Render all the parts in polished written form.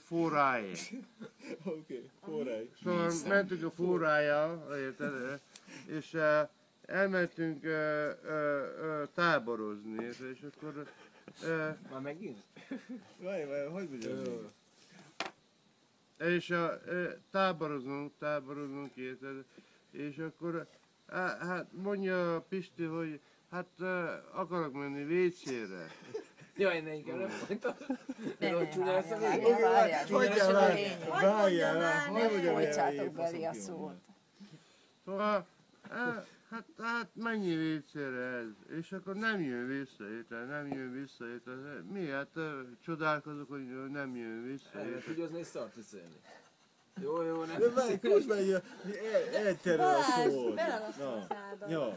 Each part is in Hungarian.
Forráig. Oké, forráig. Szóval mentünk a forrája, érted? És elmentünk táborozni, és akkor... Már megint? Várj, hogy mondjam? És táborozunk, érted? És akkor, hát mondja Pisti, hogy hát akarok menni WC-re. Jaj, ne inkább nem mondtam. Várjál, Folytsátok belé a szót. Szóval, hát mennyi WC-re ez? És akkor nem jön vissza, érted? Mi? Hát csodálkozok, hogy nem jön vissza, érted? Hogy az néz szart viszélni. Jó, nem. De várj, most már elterül a szót. Belelasztom a szádat. Jó.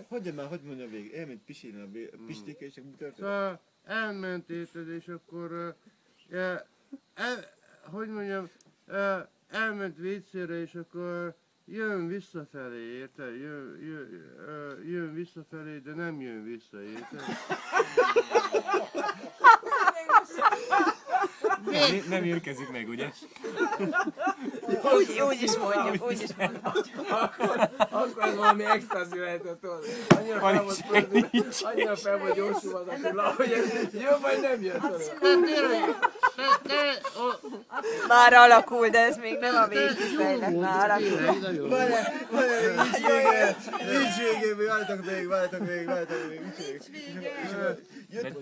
Hogy mondja végig? Elment pisilni a Pistike, és akkor mi történt? Szóval elment, érted, és akkor, hogy mondjam, elment WC-re, és akkor jön visszafelé, érted? Jön visszafelé, de nem jön vissza, érted? Nem érkezik meg, ugye? Úgy is mondjuk. Akkor ez valami extázi lehetett volna. Annyira fel volt gyorsulva az a pillanat, hogy ez jön vagy nem jön. Már alakul, de ez még nem a végkifejlet. Már alakul. Nincs végén, várjatok még.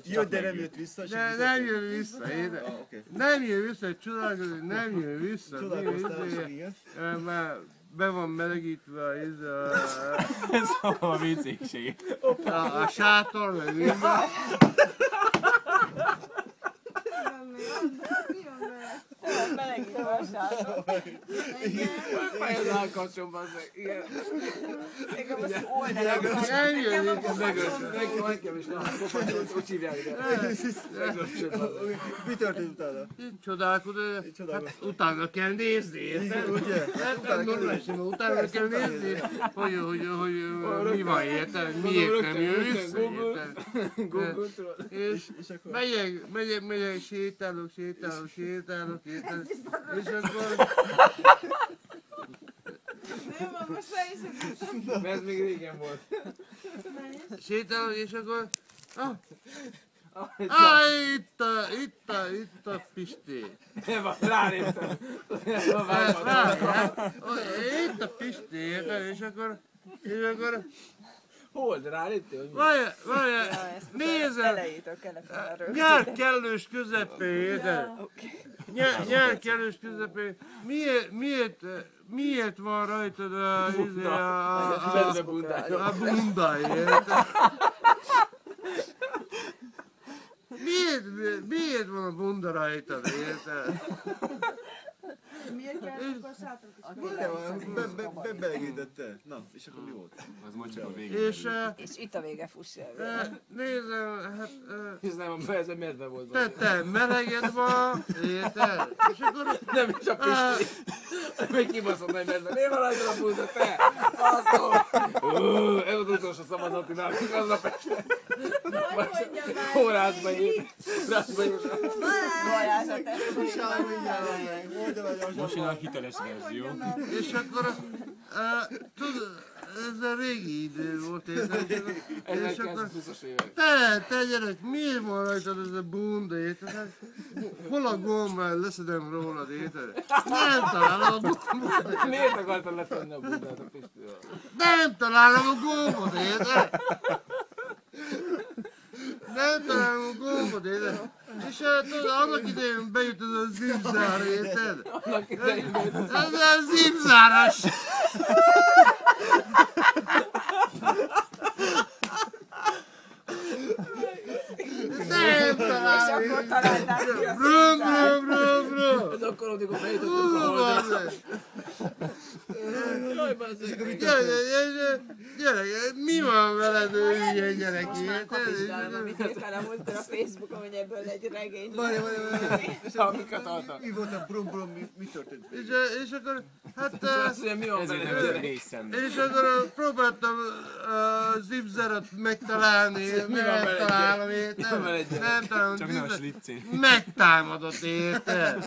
Jött, de nem jött vissza. Nem jön vissza, érted? Nem jön vissza, csodálkozom, hogy nem jön vissza. Már be van melegítve Szóval a WC-ség. a sátor, meg minden. Melegítve a sátor. Ez állkapcsom, bazzeg. Igen. Még most oldalak. Nem jön vissza. Nekem is nem. Kopacsolt, úgy hívják ide. Mi történt utána? Csodálkozom, hát utána kell nézni, érted? Ugye? Nem normálisan, utána kell nézni, hogy mi van, érted? Miért nem jön vissza, érted? És megyek, sétálok, érted? És akkor... Nem, most lehiszem. Mert ez még régen volt. Sétálok, és akkor... Itt a Pisti. Nem, ráléptem. Itt a Pisti, érted? És akkor... Hol? De ráléptél? Várjál, nézem! Elejétől kellett volna rögzíteni. Nyár kellős közepén, érted? Nyár kellős közepén. Miért van rajtad a bunda, érted? Miért van a bunda rajtad, érted? Miért kell akkor sátorok is? Bebelegítette. Na, és akkor mi volt? Az majd csak a végén. És itt a vége, fuss el. Nézem, hát... Ez nem, ez a medve volt. Te meleged van, érted? És akkor... Nem is a Pisti. Még kibaszott nagy medve. Miért van rajta a búza, te? Baszom! Ez az utolsó szavazati nálunk aznap este. Órázba ír. Balázsat Most jön a hiteles verzió. És akkor... Tudod, ez a régi idő volt, érted? És akkor... 1920-as évek. Te gyerek, miért van rajtad ez a bunda, érted? Hol a gomb, már leszedem rólad, érted? Nem találom a gombot. Miért akartad leszedni a bundát a Pistivel? Nem találom a gombot, érted? Nem találom a gombot, érted? És tudod, annak idején bejött ez a zipzár, érted? Annak idején Ez a zipzáros! Nem találom! És akkor találták ki a Brum! ez akkor, amikor bejutott a holdra. Jaj, bazzeg. Gyerek, mi van veled, ilyen gyerek, érted? tudom, amit írtál a múltkor a Facebookon, hogy ebből egy regény. Várj. Amiket adtak. Mi volt a brum, mi történt? És akkor, hát... Azt mondja, mi van Ezért nem vele? jön részem. És akkor próbáltam a zipzeret megtalálni, nem találom, érted? Nem találom, Csak nem a slicci. megtámadott, érted?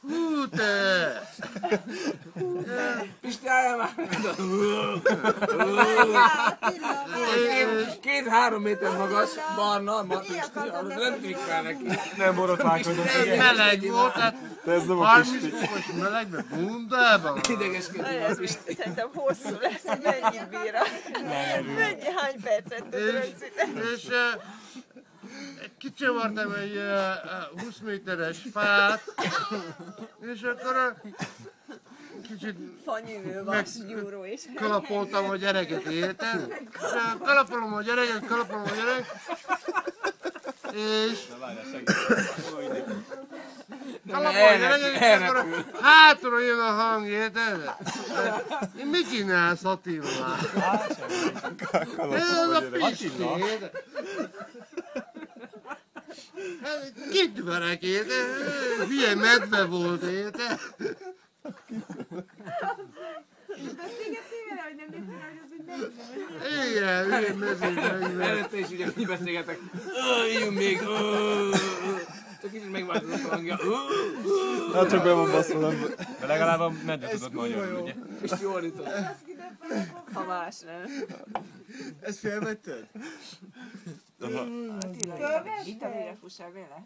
Hú, te! Pisti, álljál már! 2-3 méter magas, barna, Pisti, az nem tűnik fel neki. Nem borotválkodott, igen. Meleg volt, hát Ez nem a 30 fokos melegben, bundában. Idegeskedik a Pisti. Szerintem hosszú lesz, hogy mennyit bír. Hány percet tud rögzíteni. És kicsavartam egy 20 méteres fát, és akkor kicsit Fanyűvő vas gyúró is. kalapoltam a gyereket, érted? És kalapolom a gyereket, és kalapolom a gyereket, és akkor hátulról jön a hang, érted? Mit csinálsz, Attila? Ez az a Pisti, érted? Hát, kit verek, érted? Hülye medve volt, érted? Igen, hülye medve. Előtte is ugye mi beszélgetek. Ígyunk még. Csak kicsit megváltozott a hangja. Hát csak be van baszva, nem. De legalább a medve tudott magyarul, ugye? Pisti ordított. Ha más nem. Ezt felvetted? Attila, itt a mire fussál vele?